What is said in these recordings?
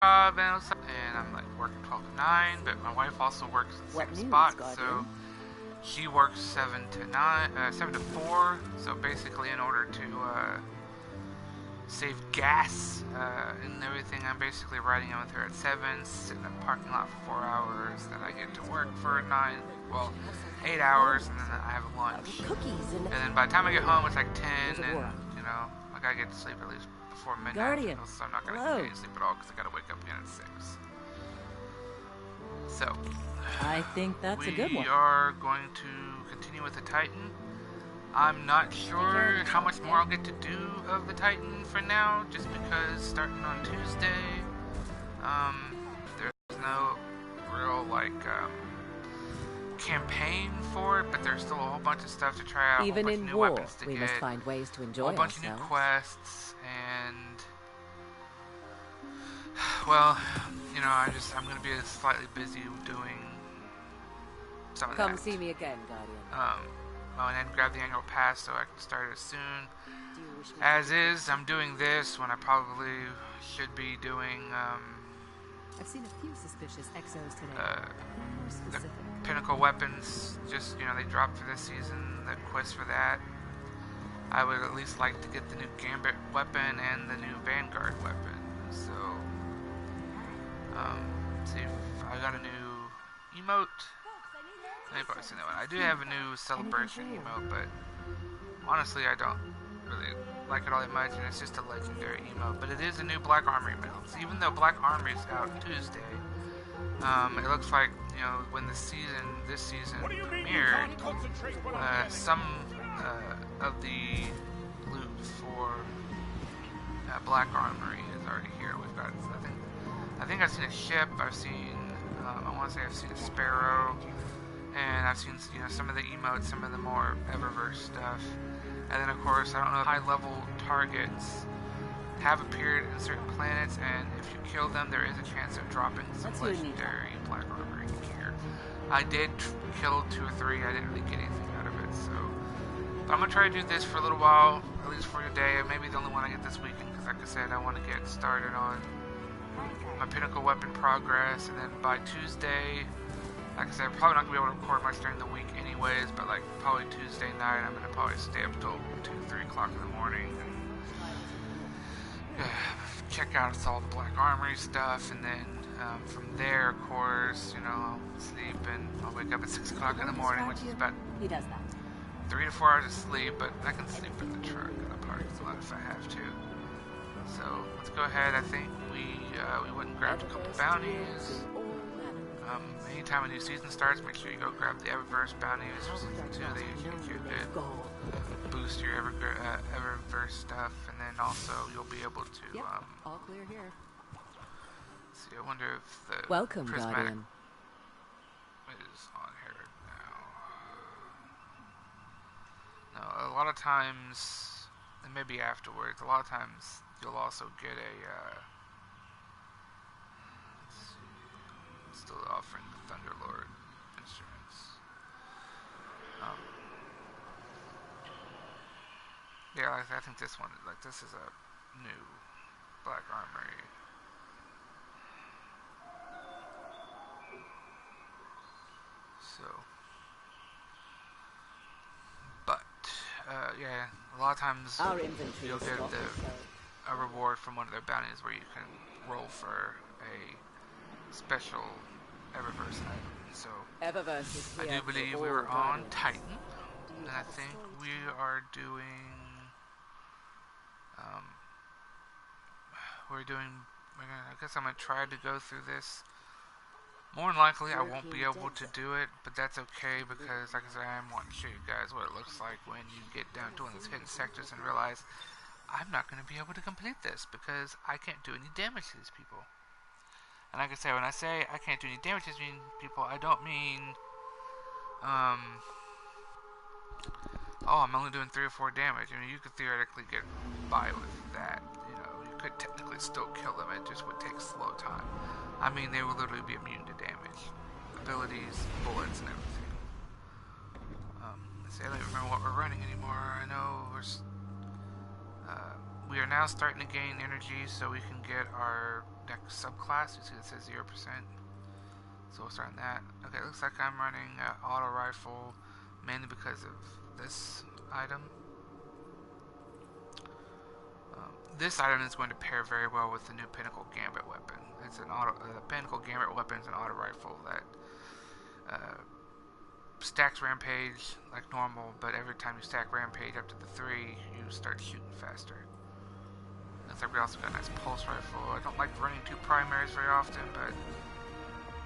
and I'm like working 12 to 9, but my wife also works the same spot, so she works 7 to 9, 7 to 4. So basically, in order to save gas and everything, I'm basically riding in with her at 7, sitting in the parking lot for 4 hours. Then I get to work for 8 hours, and then I have a lunch. And then by the time I get home, it's like 10, and you know, I gotta get to sleep at least before midnight, so I'm not gonna get any sleep at all because I gotta wake up again at 6. So I think that's a good one. We are going to continue with the Titan. I'm not sure how much more I'll get to do of the Titan for now, just because starting on Tuesday, there's no real campaign for it, but there's still a whole bunch of stuff to try out. Even a whole bunch in of new war, weapons to we get, must find ways to enjoy a whole bunch ourselves. of new quests, and well, you know, I'm gonna be slightly busy doing some of that. Come see me again, Guardian. I went ahead and grabbed the annual pass so I can start as soon. As is, I'm doing this when I probably should be doing I've seen a few suspicious exos today. The pinnacle weapons. Just, you know, they dropped for this season, the quest for that. I would at least like to get the new Gambit weapon and the new Vanguard weapon. So, see if I got a new emote. I've probably seen that one. I do have a new celebration emote, but honestly, I don't really like it all that much, and it's just a legendary emote. But it is a new Black Armory emote. So even though Black Armory is out Tuesday, it looks like, you know, when this season premiered, some of the loot for Black Armory is already here. We've got, I think I've seen a ship. I've seen, I want to say I've seen a Sparrow. And I've seen, you know, some of the emotes, some of the more Eververse stuff. And then, of course, I don't know, high-level targets have appeared in certain planets, and if you kill them, there is a chance of dropping some legendary Black Armory gear. I did kill 2 or 3. I didn't really get anything out of it, so. But I'm going to try to do this for a little while, at least for today. It may be the only one I get this weekend, because like I said, I want to get started on my pinnacle weapon progress, and then by Tuesday, like I said, I'm probably not going to be able to record much during the week anyways, but like probably Tuesday night, I'm going to probably stay up till 2, 3 o'clock in the morning and check out all the Black Armory stuff, and then from there, of course, you know, I'll sleep and I'll wake up at 6 o'clock in the morning, which is about 3 to 4 hours of sleep, but I can sleep in the truck in the parking lot if I have to. So let's go ahead. I think we went and grabbed a couple bounties. Anytime a new season starts, make sure you go grab the Eververse bounties for season 2. They usually get you a good boost to your Eververse stuff, and then also you'll be able to all clear here. see. I wonder if the Welcome, prismatic Guardian. is on here now. No, a lot of times, and maybe afterwards, a lot of times you'll also get a still offering the Thunderlord instruments. Yeah, I think this one, like, this is a new Black Armory. So, but yeah, a lot of times you'll get a reward from one of their bounties where you can roll for a special Eververse item. So I do believe we were on Titan, and I think we are doing I guess I'm gonna try to go through this. More than likely I won't be able to do it, but that's okay, because like I said, I am wanting to show you guys what it looks like when you get down to one of those hidden sectors and realize I'm not going to be able to complete this because I can't do any damage to these people. And like I say, when I say I can't do any damage to these people, I don't mean, oh, I'm only doing 3 or 4 damage. I mean, you could theoretically get by with that. You know, you could technically still kill them. It just would take slow time. I mean, they will literally be immune to damage, abilities, bullets, and everything. Let's see, I don't even remember what we're running anymore. I know we're we are now starting to gain energy so we can get our next subclass. You see it says 0%. So we'll start on that. Okay, it looks like I'm running auto rifle mainly because of this item. This item is going to pair very well with the new Pinnacle Gambit weapon. It's an Pinnacle Gambit weapon is an auto rifle that stacks Rampage like normal, but every time you stack Rampage up to the 3, you start shooting faster. Looks like we also got a nice pulse rifle. I don't like running 2 primaries very often, but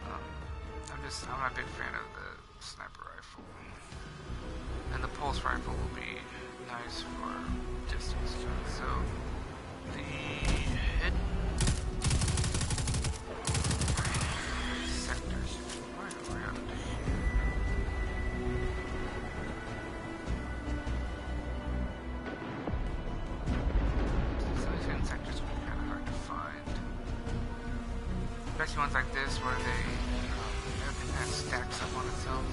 I'm not a big fan of the sniper rifle. And the pulse rifle will be nice for distance shots. So the hidden sectors right around here. So these hidden sectors will be kind of hard to find. Especially ones like this where everything kind of stacks up on itself.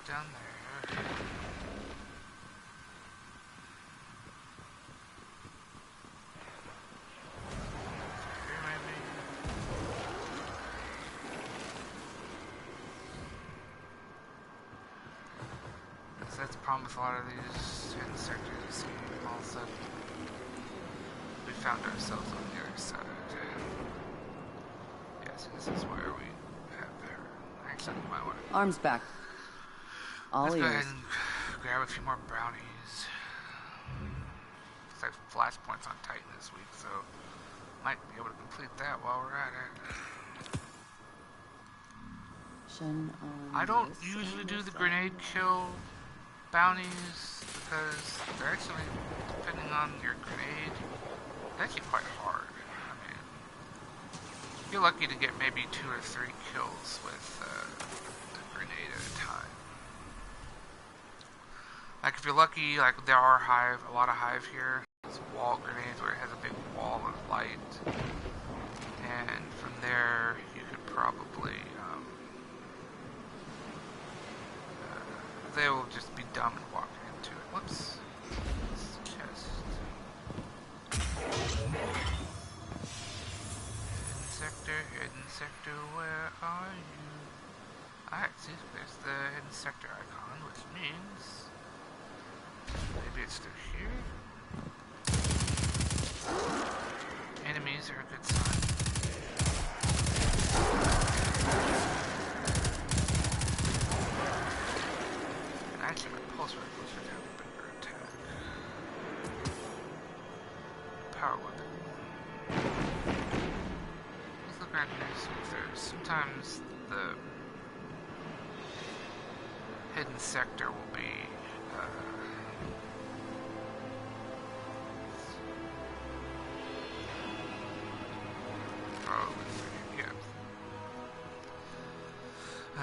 Down there. Here maybe. So that's the problem with a lot of these hidden sectors. You see, all of a sudden, we found ourselves on the other side. Yes, this is where we have her. Actually, we might want to. Arms back. Let's go ahead and grab a few more brownies. Looks like flashpoints on Titan this week, so might be able to complete that while we're at it. I don't usually do the grenade kill bounties because they're actually, depending on your grenade, they're actually quite hard. I mean, you're lucky to get maybe 2 or 3 kills with a grenade at a time. Like if you're lucky, like there are a lot of hive here. It's wall grenades where it has a big wall of light, and from there you could probably they will just be dumb and walk into it. Whoops. Chest. Hidden sector, where are you? Alright, see, there's the hidden sector icon, which means maybe it's still here. Enemies are a good sign. And actually, my pulse rifle should have a bigger attack. Power weapon. Let's look around here and see if there's sometimes the hidden sector will be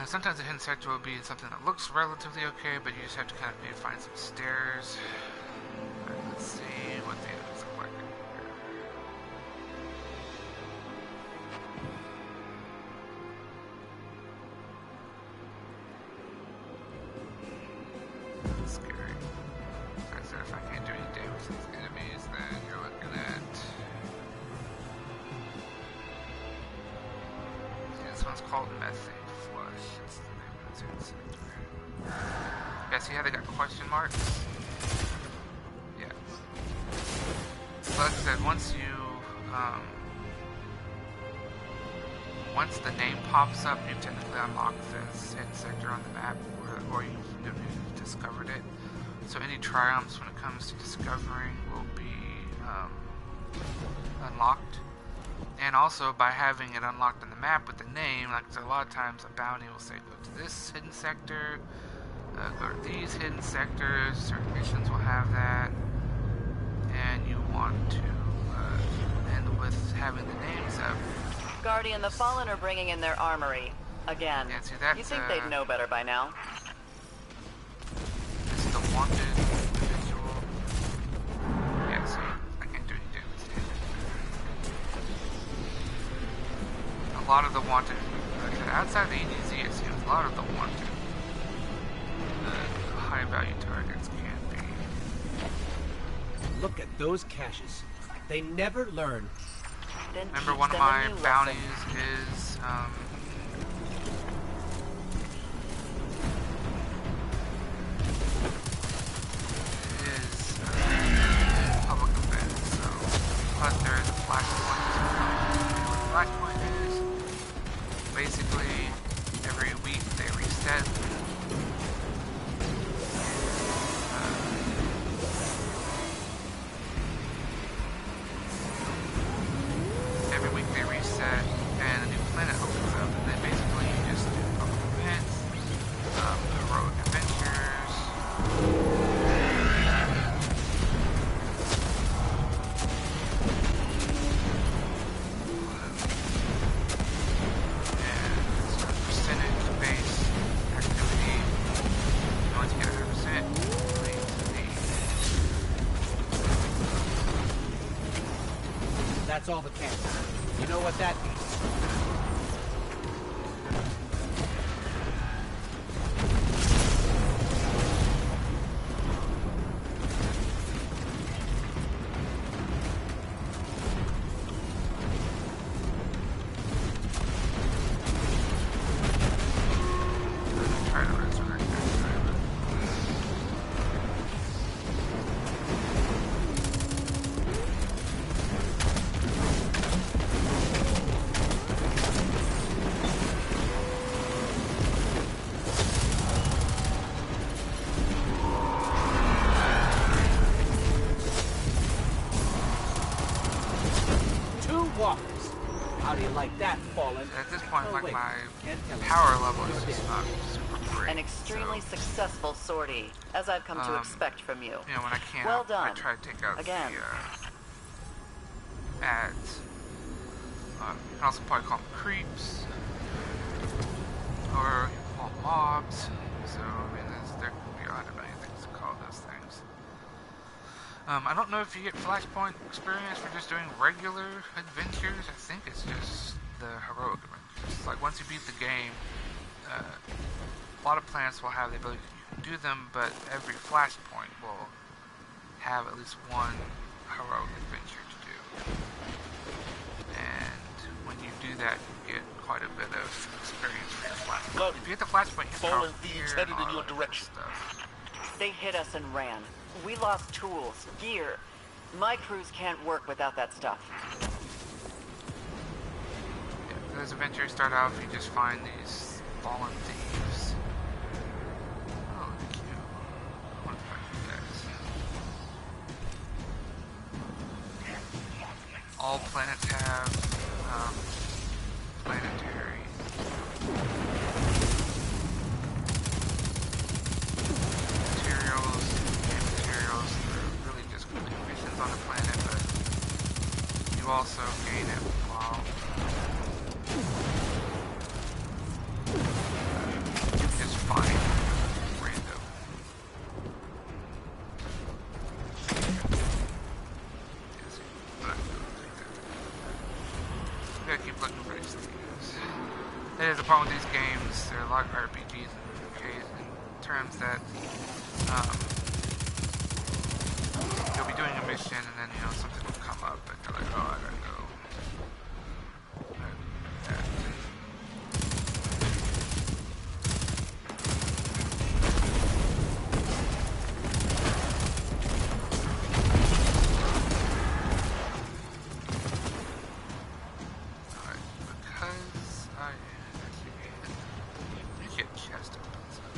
sometimes the hidden sector will be something that looks relatively okay, but you just have to kind of need to find some stairs. Right, let's see what the enemies look like in here. That's scary. So I said if I can't do any damage to these enemies, then you're looking at... See, this one's called Methane. That's the name of this hidden sector. Yeah, see how they got question marks? Yeah. So like I said, once the name pops up, you technically unlock this hidden sector on the map, or you've discovered it. So any triumphs when it comes to discovering will be unlocked. And also by having it unlocked on the map with the name, like a lot of times a bounty will say go to this hidden sector, go to these hidden sectors, certain missions will have that, and you want to end with having the names up. Guardian, the Fallen are bringing in their armory. Again. Yeah, see, that's, you think they'd know better by now? This is the wanted individual. Yeah, see, I can't do any damage to him. A lot of the wanted, like I said, outside the EDZ, it seems a lot of the wanted high value targets can be. Look at those caches. They never learn. Then Remember, teach one of them a my new bounties lesson. is public event. So plus there is a flashpoint. Flashpoint is basically every week they reset. Every week they reset and a new planet opens up, and then basically you just do public events, heroic adventures. And it's a percentage-based activity. Once you get 100%, complete the That's all the caches. You know what that means? try to resurrect that guy, but Two walkers. How do you like that, Fallen? at this point, Oh, like wait. my Can't tell me. power level is You're just dead. not super great. An extremely so, successful sortie, as I've come to Um, expect from you. you know, when I can't, Well I done. try to take out Again. the ads. You can also probably call them creeps, or you can call them mobs. So I mean, there can be a hundred million things to call those things. I don't know if you get flashpoint experience for just doing regular adventures. I think it's just the heroic adventures. Like once you beat the game, a lot of planets will have the ability to do them, but every flashpoint will have at least one heroic adventure to do. And when you do that, you get quite a bit of experience for your flashpoint. Look, If you get the flashpoint, you can fallen come thieves here headed and in all your that direction. Stuff. They hit us and ran. We lost tools, gear. My crews can't work without that stuff. Yeah, those adventures start out if you just find these fallen thieves. Oh, thank you. I want to find you guys. All planets have planetary materials. And materials are really just missions on the planet, but you also gain it while just find random. You gotta keep looking for these things. That is the problem with these games. They're like RPGs in terms that you'll be doing a mission and then something will come up and you're like, oh, I gotta go. Because I get chest opens up.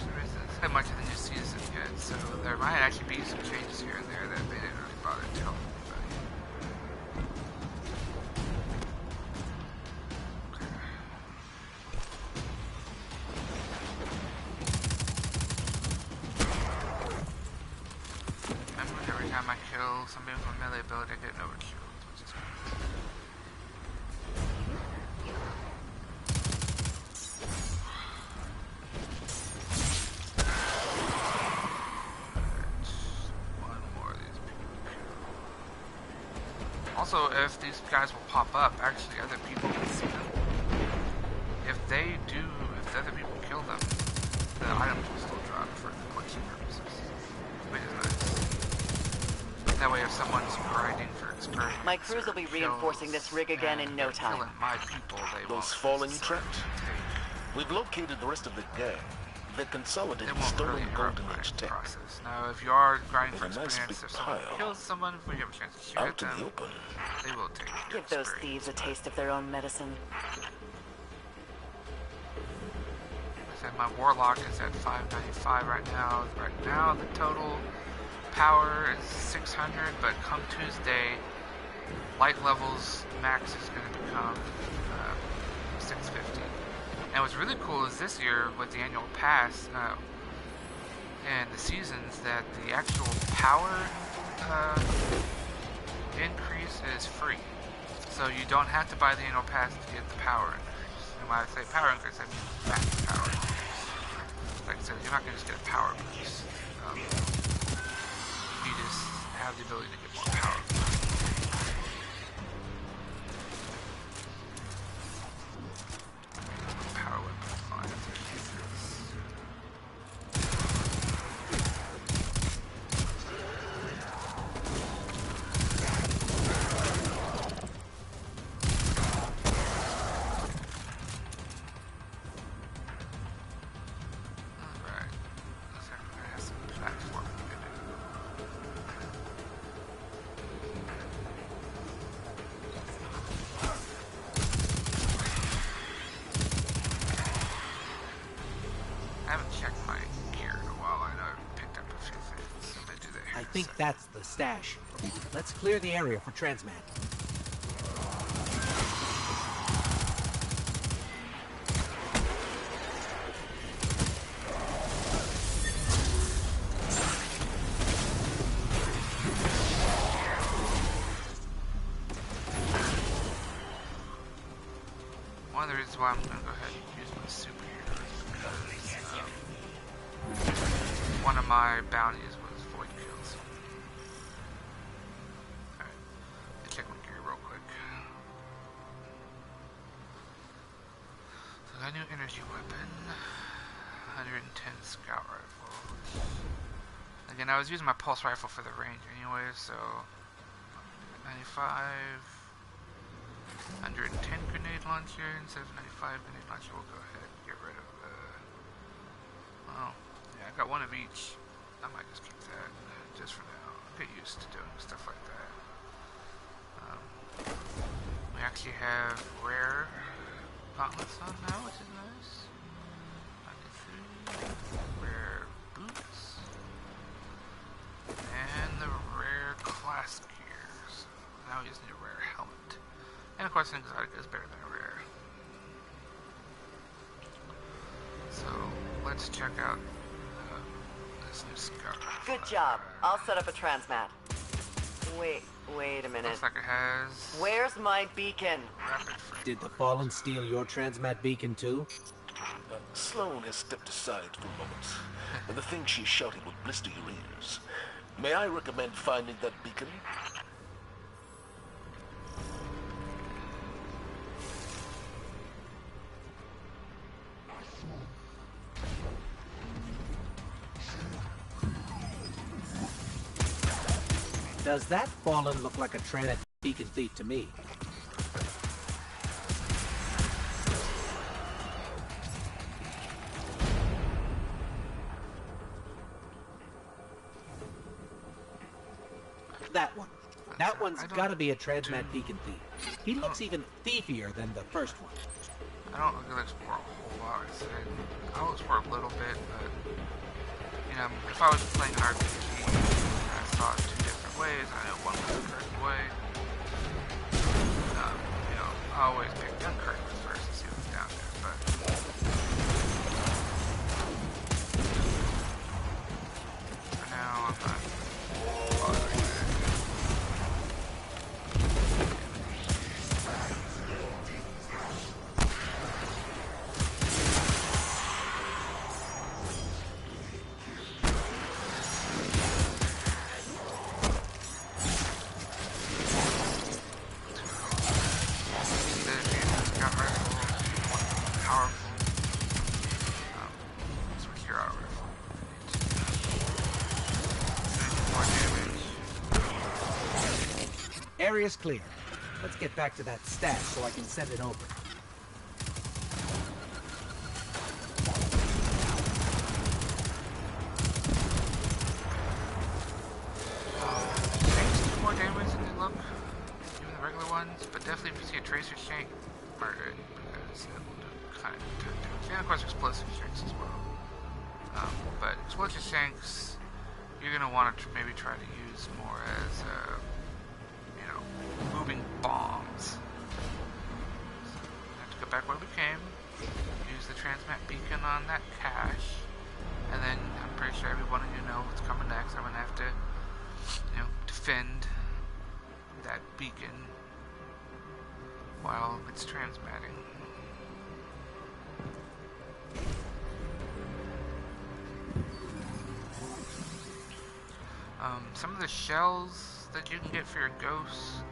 There isn't that much of the new season yet, so there might actually be some changes here time I kill somebody with my melee ability, I get overkilled, which is great. One more of these people. Also, if these guys will pop up, actually other people can see them. If the other people kill them, the items will still drop for collection purposes, which is nice. That way, if someone's grinding for experience, My crews will be reinforcing this rig again in no time. Killing my people, they Those fallen trapped? We've located the rest of the gang. They're consolidating stolen golden age tech. Process. Now, if you are grinding for There's a nice experience, big if someone pile. kills someone before you have a chance to shoot Out at in them, the open. they will take your Give those experience. thieves a taste of their own medicine. My warlock is at 595 right now. Right now, the total power is 600, but come Tuesday, light levels max is going to become 650. And what's really cool is this year with the annual pass and the seasons, that the actual power increase is free. So you don't have to buy the annual pass to get the power increase. And when I say power increase, I mean max power increase. Like I said, you're not going to just get a power boost. You just have the ability to get more power. Power weapon. Oh, I have to use this. I think that's the stash. Let's clear the area for transmat. One of the reasons why I'm going to go ahead and use my superheroes is because one of my bounties was void kills. Alright, let's check my gear real quick. So I got a new energy weapon, 110 scout rifle. Again, I was using my pulse rifle for the range anyway, so 95. 110 grenade launcher instead of 95 grenade launcher. We'll go ahead and get rid of oh, yeah, I got one of each. I might just keep that just for now. Get used to doing stuff like that. We actually have rare gauntlets on now, which is nice. 93 rare boots and the rare class gears. Now we just need a rare helmet. And of course, an exotic is better than a rare. So, let's check out this new scout. Good job. I'll set up a transmat. Wait a minute. Looks like it has Where's my beacon? rapid frame. Did the Fallen steal your transmat beacon too? Sloane has stepped aside for a moment, and the thing she's shouting will blister your ears. May I recommend finding that beacon? Does that Fallen look like a transmat beacon thief to me? That one. That one's gotta be a transmat beacon thief. He looks even thiefier than the first one. I don't really explore a whole lot. I'll explore a little bit, but you know, if I was playing an RPG, I saw it two different ways. I know one was the correct way. You know, I always pick the incorrect way first to see what's down there. But for now, I'm not bothering that. area's clear. Let's get back to that stash so I can send it over. Shanks do more damage than they look, even the regular ones, but definitely if you see a tracer shank, murder it, because it will do kind of damage. And of course explosive shanks as well. But explosive shanks, you're going to want to maybe try to use more as, you know, moving bombs. So we have to go back where we came, use the transmat beacon on that cache, and then I'm pretty sure every one of you know what's coming next. I'm going to have to, you know, defend that beacon while it's transmatting. Some of the shells that you can get for your ghost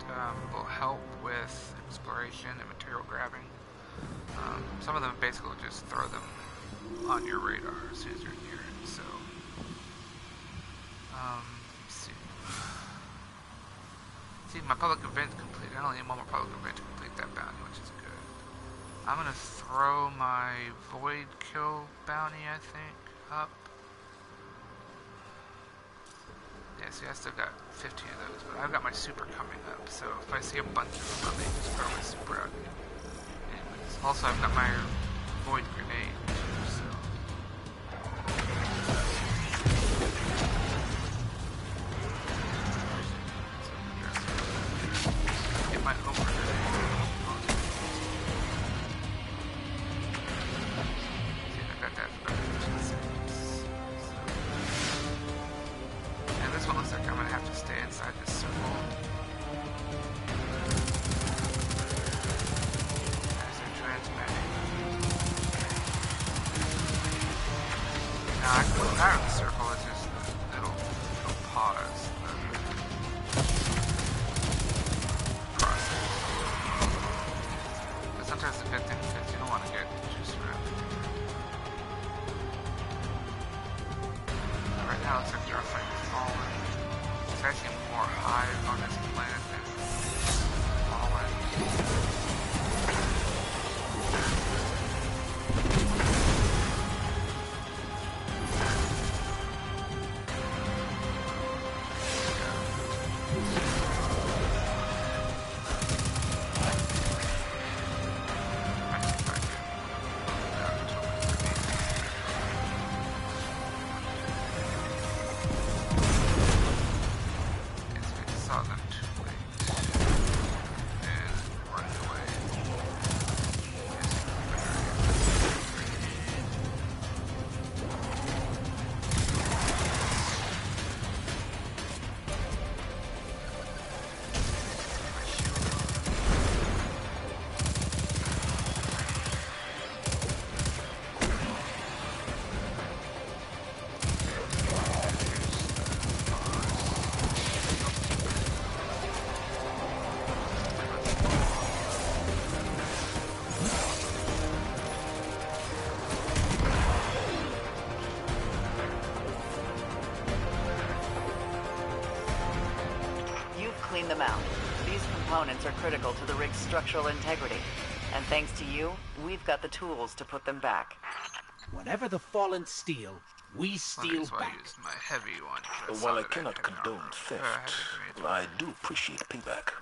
will help with exploration and material grabbing. Some of them basically just throw them on your radar as soon as you're near it. So, let's see. See, my public event's completed. I only need one more public event to complete that bounty, which is good. I'm gonna throw my void kill bounty, I think, up. Yeah, see, I still got 15 of those, but I've got my super coming up, so if I see a bunch of them, I may just throw my super out here. Anyways, also I've got my void grenade, too, so... Get my over grenade. See, I got that for this one looks like I'm gonna have to stay inside this circle. As they're transmitting. Now I can go out of the circle, it's just it'll pause the process. But sometimes it's a good thing because you don't want to get too surrounded. Right now it looks like the Earth is falling. It's actually more hive on this planet than fallen. Clean them out. These components are critical to the rig's structural integrity. And thanks to you, we've got the tools to put them back. Whatever the fallen steal, we steal I back. used my heavy one. While I cannot condone theft, I do appreciate payback.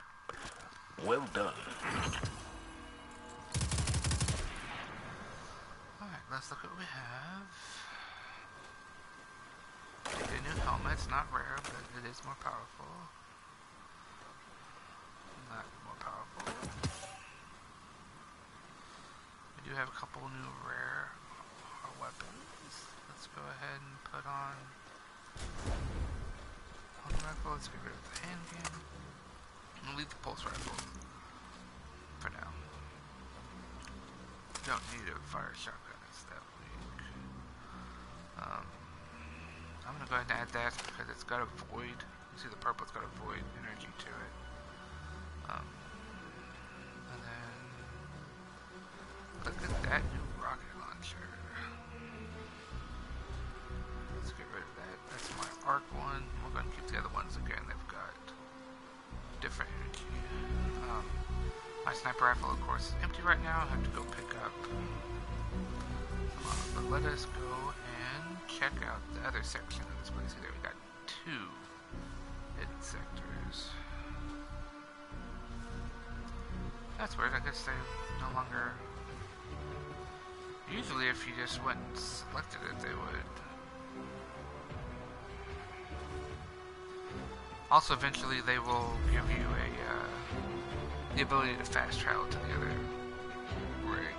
Well done. Alright, let's look what we have. The new helmet's not rare, but it is more powerful. Not more powerful. We do have a couple new rare weapons. Let's go ahead and put on the rifle. Let's get rid of the handgun. We'll leave the pulse rifle for now. Don't need a fire shotgun, it's that weak. I'm gonna go ahead and add that because it's got a void. You see the purple, it's got a void energy to it. And then look at that new rocket launcher. Let's get rid of that. That's my arc one. We're going to keep the other ones again. They've got different energy. sniper rifle, of course, is empty right now. I have to go pick up. But let us go and check out the other section of this place. There we got 2 hidden sectors. That's weird. I guess they no longer... Usually if you just went and selected it, they would. Also, eventually they will give you the ability to fast travel to the other rig.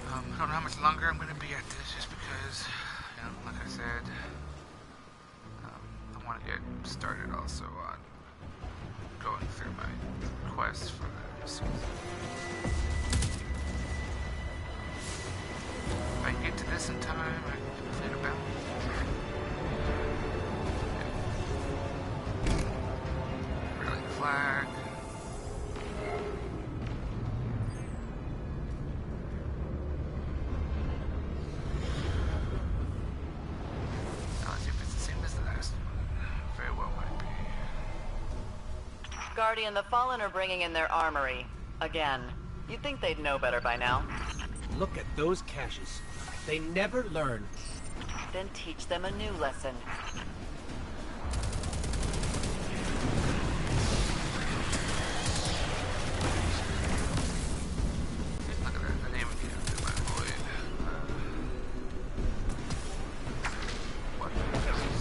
I don't know how much longer I'm going to be at this, just because, you know, like I said, I want to get started also on going through my quests for the season. If I can get to this in time, I can complete a balance. Rally the flag. Now let's see if it's the same as the last one. Very well might be. Guardian, the Fallen are bringing in their armory. Again. You'd think they'd know better by now. Look at those caches. They never learn. Then teach them a new lesson. Look at that. The name of the my void. What is this?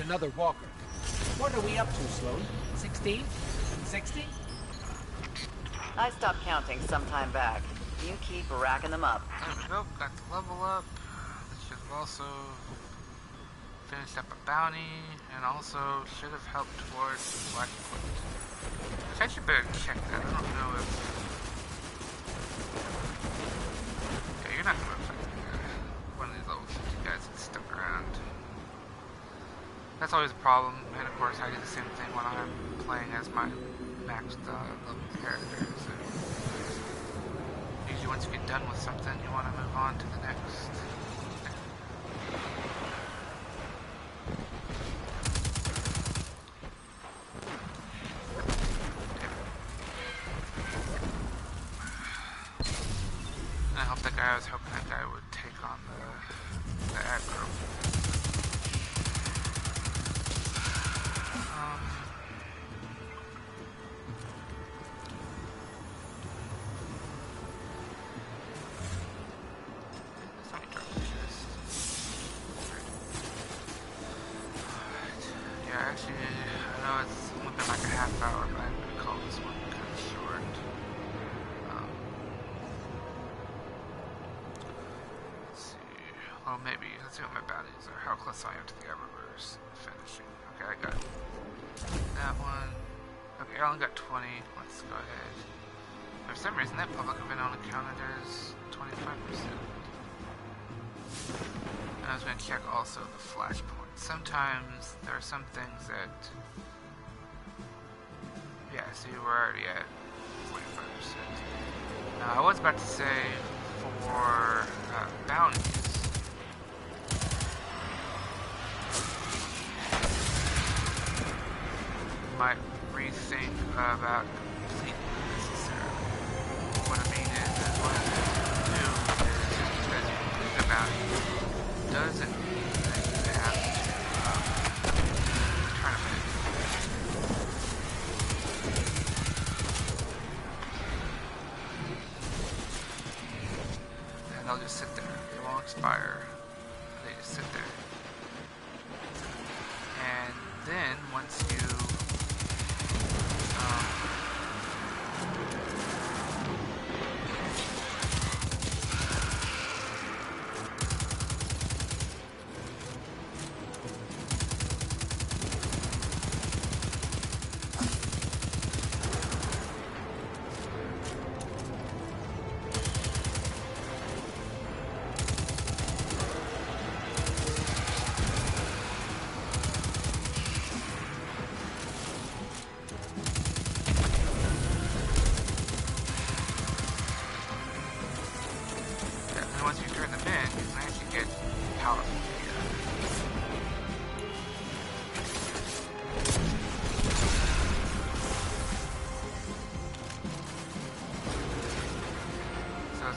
Another walker. What are we up to, Sloan? 16? 60? I stopped counting some time back. You keep racking them up. There we go. Got the level up. This should have also finished up a bounty, and also should have helped towards Black Foot. I should better check that. I don't know if... Okay, you're not going to affect one of these level 50 guys that's stuck around. That's always a problem, and of course I do the same thing when I'm playing as my maxed level characters. Usually once you get done with something, you want to move on to the next. And I hope that guy, I was hoping that guy would take on the aggro. Actually, I know it's only been like a half hour, but I'm going to call this one kind of short. Let's see. Well, maybe. Let's see what my bounties are. How close I am to the Eververse finishing. Okay, I got that one. Okay, I only got 20. Let's go ahead. For some reason, that public event only counted as 25%. And I was going to check also the flashpoint. Sometimes there are some things that, yeah, see, we're already at 45%. Now, I was about to say for bounties, you might rethink about completing necessarily. What I mean is that what you do is because you complete a bounty doesn't mean that you have to tournament. and they'll just sit there. They won't expire. They just sit there. And then once you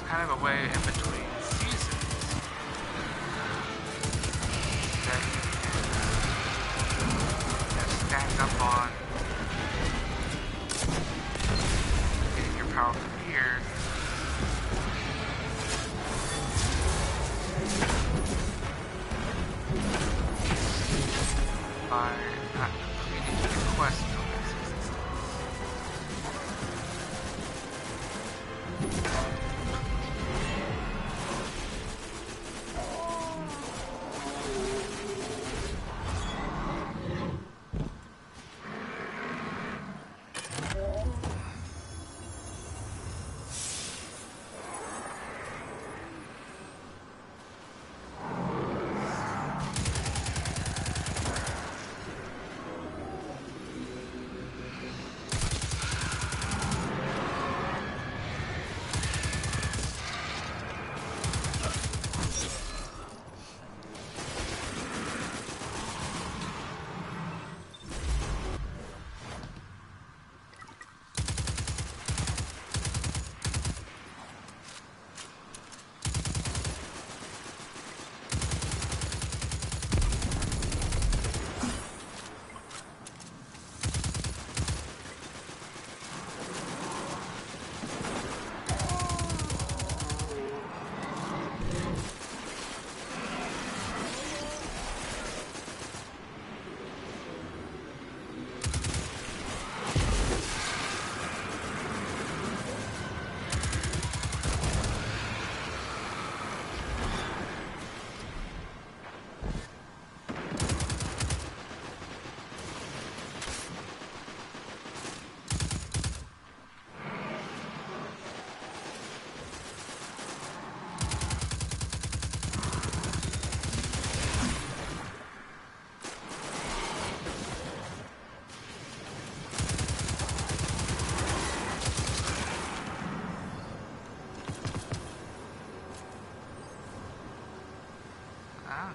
kind of a way in between seasons that you can stack up on getting your power from here. By not completing the quest on that season stuff.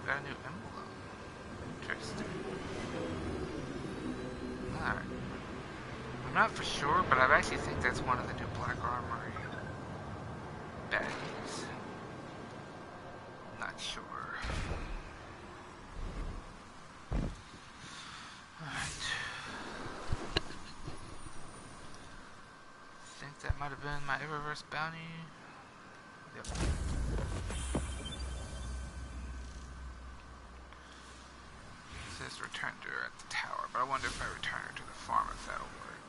Got a new emblem. Interesting. Alright. I'm not for sure, but I actually think that's one of the new Black Armory badges. Not sure. Alright. I think that might have been my Eververse bounty. Yep. Says return to her at the tower, but I wonder if I return her to the farm if that'll work.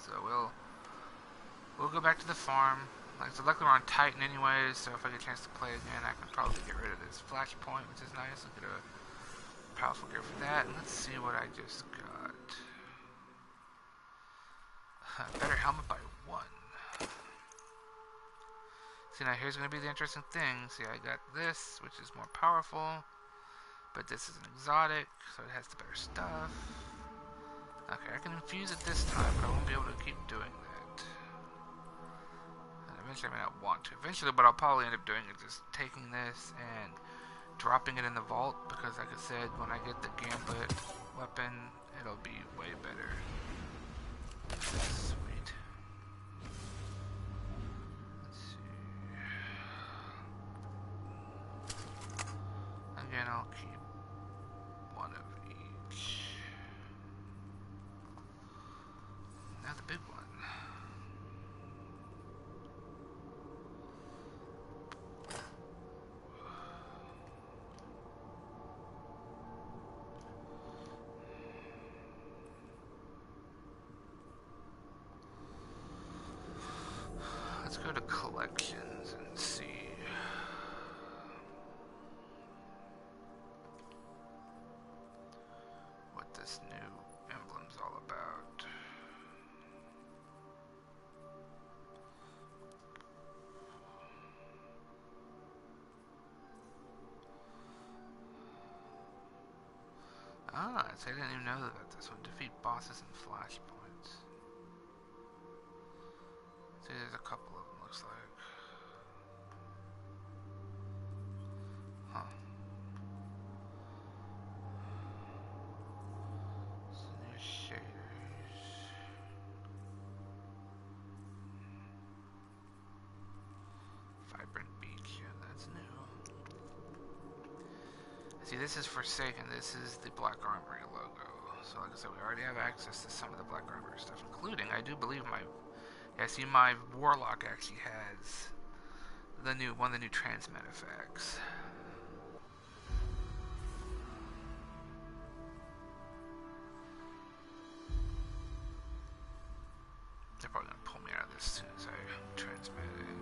So we'll go back to the farm. So luckily we're on Titan anyways, so if I get a chance to play again, I can probably get rid of this flashpoint, which is nice. I'll get a powerful gear for that. And let's see what I just got. Better helmet by 1. See, now here's going to be the interesting thing. See, I got this, which is more powerful. But this is an exotic, so it has the better stuff. Okay, I can infuse it this time, but I won't be able to keep doing that. And eventually I may not want to. Eventually, what I'll probably end up doing is just taking this and dropping it in the vault, because like I said, when I get the gambit weapon, it'll be way better. Sweet. Let's see. Again, I'll keep one of each. Now the big one. So I didn't even know about this one. Defeat bosses and flashpoints. See, there's a couple of them, looks like. Huh. Some new shaders. Vibrant Beach, yeah, that's new. See, this is Forsaken. This is the Black Armory logo. So, like I said, we already have access to some of the Black Armory stuff, including, I do believe, yeah, see, my Warlock actually has one of the new transmit effects. They're probably gonna pull me out of this as soon as I transmit it.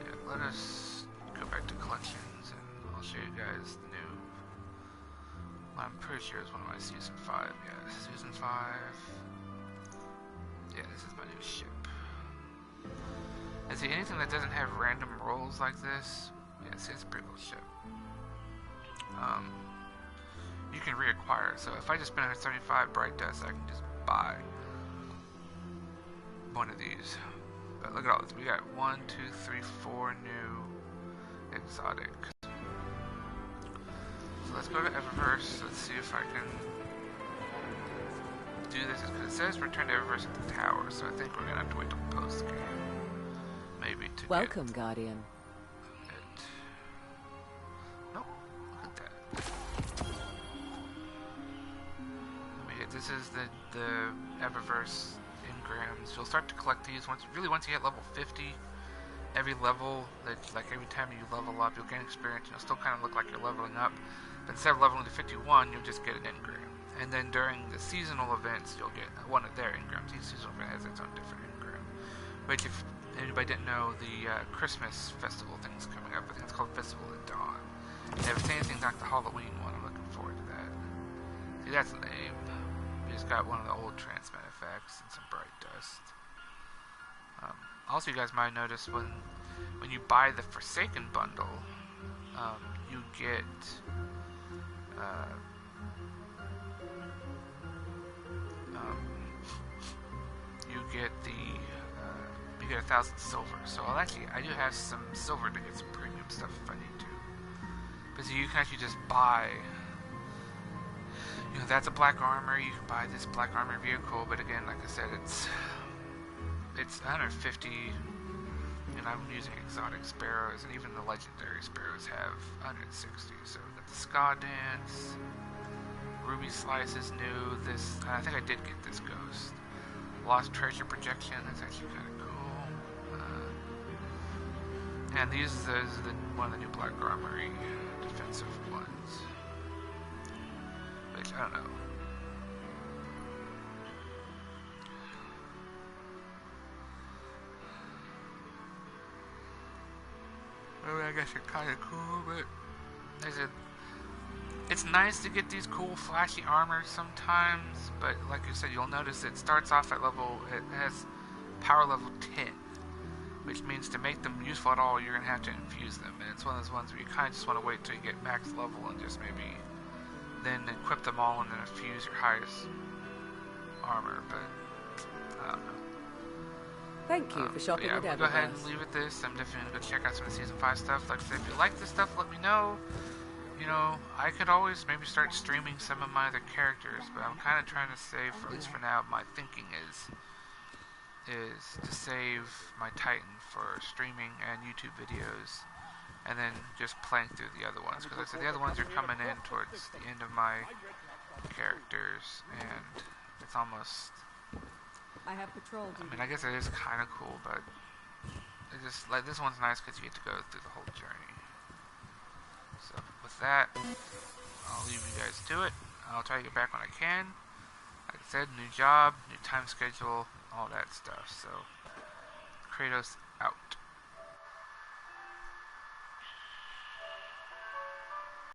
Yeah, let us go back to collections and I'll show you guys the new. Well, I'm pretty sure it's one of my season 5. Yeah, season 5. Yeah, this is my new ship. And see, anything that doesn't have random rolls like this, yeah, see, it's a pretty cool ship. You can reacquire it. So if I just spend 175 bright dust, I can just buy one of these. But look at all this. We got 1, 2, 3, 4 new exotics. So let's go to Eververse. Let's see if I can do this. Because it says return to Eververse at the tower. So I think we're going to have to wait till post game. Maybe to Welcome, Guardian. It. Nope. Look at that. This is the Eververse engrams. You'll start to collect these once you hit level 50. Every level, every time you level up, you'll gain experience. And it'll still kind of look like you're leveling up. But instead of leveling to 51, you'll just get an engram. And then during the seasonal events, you'll get one of their engrams. Each seasonal event has its own different engram. Which, if anybody didn't know, the Christmas festival thing's coming up. I think it's called Festival at Dawn. And if it's anything like the Halloween one, I'm looking forward to that. See, that's lame. We just got one of the old transmit effects and some bright dust. Also, you guys might notice when you buy the Forsaken bundle, you get you get 1,000 silver. So I do have some silver to get some premium stuff if I need to. Because you can actually just buy. You know, that's a black armor. You can buy this black armor vehicle, but again, like I said, it's 150. And I'm using exotic sparrows, and even the legendary sparrows have 160. So we got the ska dance. Ruby Slice is new. This, I think I did get this ghost. Lost treasure projection. That's actually kind of cool. And these is one of the new black armory defensive ones. Which I don't know. Well, I guess they're kind of cool, but it's nice to get these cool flashy armors sometimes, but like you said, you'll notice it starts off at it has power level 10, which means to make them useful at all, you're going to have to infuse them, and it's one of those ones where you kind of just want to wait till you get max level and just maybe then equip them all and then infuse your highest armor, but I don't know. Thank you for shopping at Eververse. Go ahead and leave it this. I'm definitely going to go check out some of the Season 5 stuff. Like I said, if you like this stuff, let me know. You know, I could always maybe start streaming some of my other characters, but I'm kind of trying to save, for, at least for now, my thinking is to save my Titan for streaming and YouTube videos, and then just playing through the other ones. Because like I said, the other ones are coming in towards the end of my characters, and it's almost... I have patrol duty. I mean, I guess it is kind of cool, but it just like this one's nice because you get to go through the whole journey. So with that, I'll leave you guys to it. I'll try to get back when I can. Like I said, new job, new time schedule, all that stuff. So Kratos out.